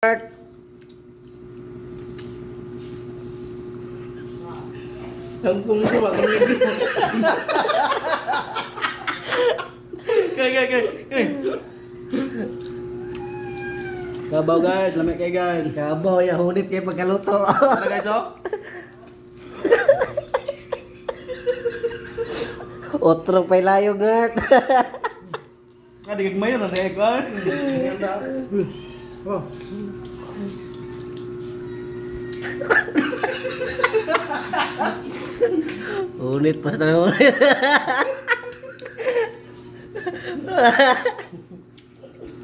Tangkong ko ba? Kay. Kabaw guys, lamig kay guys. Kabaw ya hunit kay pagkaluto. Ano guys oh? Otro pay layo ngat. Kadigag mayon na kan. Oh. Hunit pas na hunit.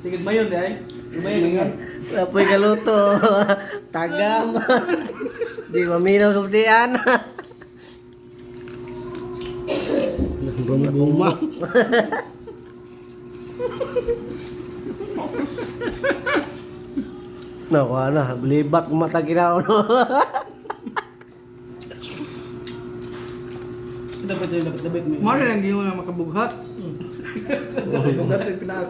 Tigag mayon di ay. Mayon. Apoy kaluto. Tagam. Di maminaw sultian. Guma. No, na, libat mata ginaw no. Dapat mo. Mara lang di mo na makabughat. Bugat ay pinag.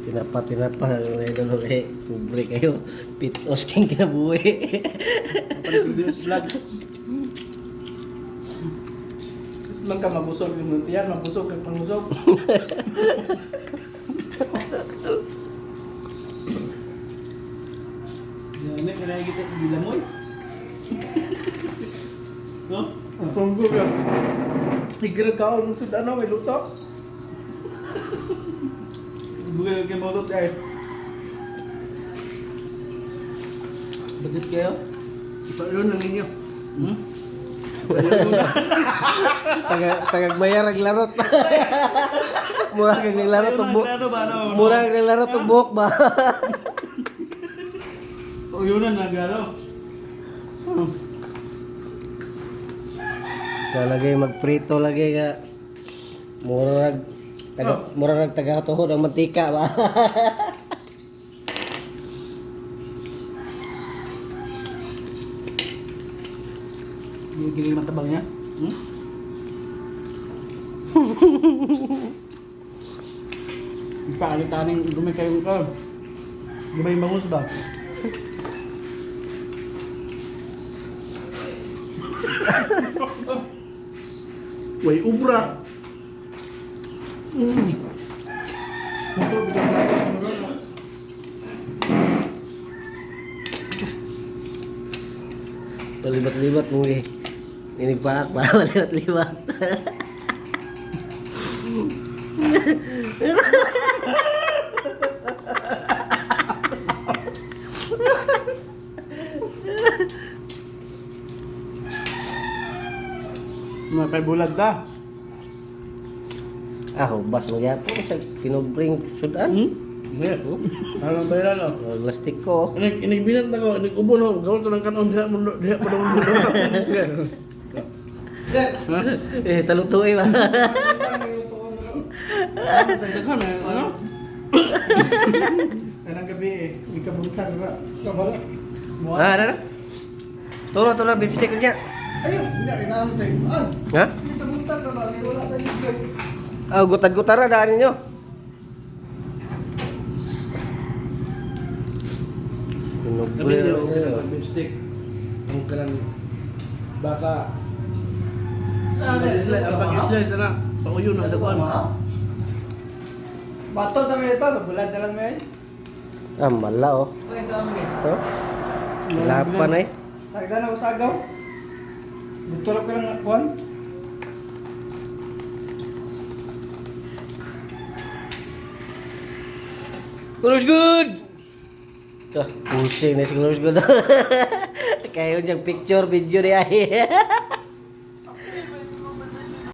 Tinapa idol eh. Pobre kayo. Pitos king kinabuhi. Panis videos vlog. Lang ka mabusog yung muntiyan, mabusog kay pangusog. Yan, kaya kita bilamoy. No? Ang panggo ka. Tigre ka o sudah na may luto. Bugay kay mo luto ay. Budget kayo? Ito yun ang ninyo. Tagag bayar ang larot. Murag ang larot og buhok. Murag ang larot og buhok ba. O yun na nagano. Lagi magprito lagi ka. Murag taga tuhod ang mantika ba. Gini matabang niya. Ipaalitaning gumay kayo ka. Gumay bangus ba? Way ubra. Muso bigyan lakas mo ron. Libat-libat mo eh. Inigpaak pa, libat-libat. May bulag ta. Bas mo yapo sa kinubring sudan. Yeah. Alam ba yan oh? Plastic ko. Inigbinan na ko, inigubo no, gawin to ng kanon diha mo mundo. Talutuin ba? Daghan ano? Kanang gabi eh, ikabuntag ra. Kabala. Ada. Turo beef stick niya. Ayun, hindi inaantay. Ha? Ikabuntag na ba? Wala tayong Gutad-gutara daan ninyo. Gabi niyo, okay beef stick. Ang kanang baka. Ang pag-slice na, pauyo na sa kuwan. Bato kami ito, bulan na lang may. Mala oh. Lapan eh. Targa na usagaw. Buturo ka ng kuwan. Kulus good. Pusing na si Kulus good. Kayo diyang picture, video ni ay.